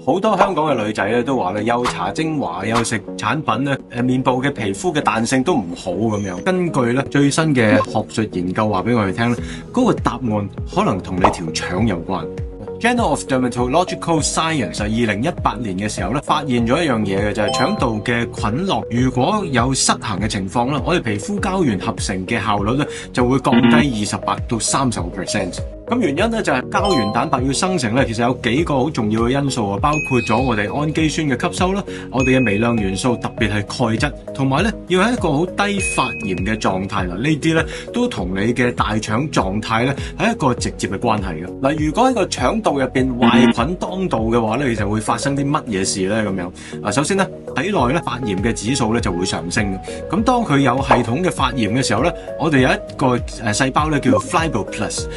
好多香港嘅女仔咧都話咧，又搽精華又食產品咧，面部嘅皮膚嘅彈性都唔好咁樣。根據咧最新嘅學術研究話俾我哋聽咧，嗰個答案可能同你條腸有關。Journal of Dermatological Science 2018年嘅時候咧，發現咗一樣嘢嘅就係腸道嘅菌落，如果有失衡嘅情況咧，我哋皮膚膠原合成嘅效率咧就會降低28到30%。咁原因咧就係膠原蛋白要生成咧，其實有幾個好重要嘅因素啊，包括咗我哋氨基酸嘅吸收啦，我哋嘅微量元素特別係鈣質，同埋咧要喺一個好低發炎嘅狀態啦。呢啲咧都同你嘅大腸狀態咧係一個直接嘅關係嘅。嗱，如果喺個腸道入邊壞菌當道嘅話咧，你就會發生啲乜嘢事咧咁樣？嗱，首先咧體內咧發炎嘅指數咧就會上升嘅。咁當佢有系統嘅發炎嘅時候咧，我哋有一個細胞咧叫做 Fibroblast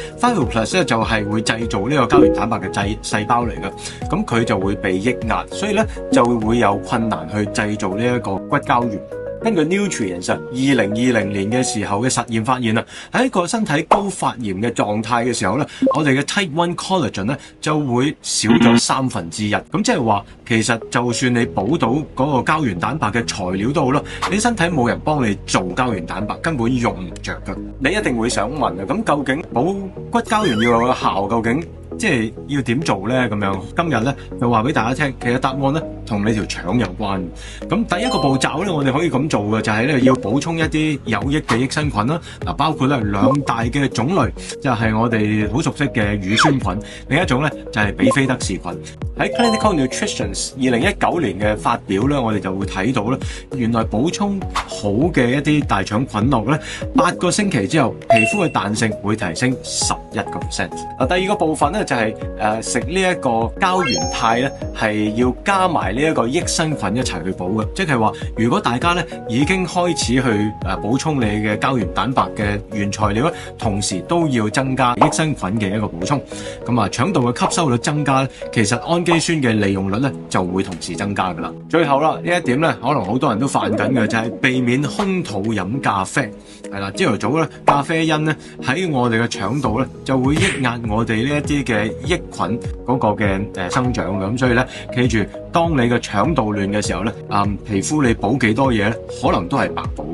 咧就係會製造呢個膠原蛋白嘅細胞嚟嘅，咁佢就會被抑壓，所以咧就會有困難去製造呢一個骨膠原。根據 Nutrients 2020年嘅時候嘅實驗發現啦，喺一個身體高發炎嘅狀態嘅時候咧，我哋嘅 Type 1 Collagen 咧就會少咗1/3。咁即係話，其實就算你補到嗰個膠原蛋白嘅材料都好啦，你身體冇人幫你做膠原蛋白，根本用唔着㗎。你一定會想問啊，咁究竟補骨膠原要有個效，究竟即係要點做咧？咁樣今日咧就話俾大家聽，其實答案咧同你條腸有關。咁第一個步驟咧，我哋可以咁做嘅就係咧要補充一啲有益嘅益生菌啦。嗱，包括咧2大嘅種類，就係我哋好熟悉嘅乳酸菌，另一種咧就係比菲德氏菌。喺 Clinical Nutrition 2019年嘅發表咧，我哋就會睇到咧，原來補充好嘅一啲大腸菌落咧，8個星期之後，皮膚嘅彈性會提升11%。嗱，第二個部分咧就係食呢一個膠原肽咧，係要加埋呢一個益生菌一齊去補嘅，即係話如果大家咧已經開始去補充你嘅膠原蛋白嘅原材料咧，同時都要增加益生菌嘅一個補充，咁啊腸道嘅吸收率增加咧，其實氨基酸嘅利用率咧就會同時增加噶啦。最後啦，呢一點咧可能好多人都犯緊嘅就係避免空肚飲咖啡。係啦，朝頭早咧咖啡因咧喺我哋嘅腸道咧就會抑壓我哋呢一啲嘅益菌嗰個嘅生長嘅，咁所以咧記住，當你嘅腸道亂嘅時候咧，皮膚你補幾多嘢咧，可能都係白補。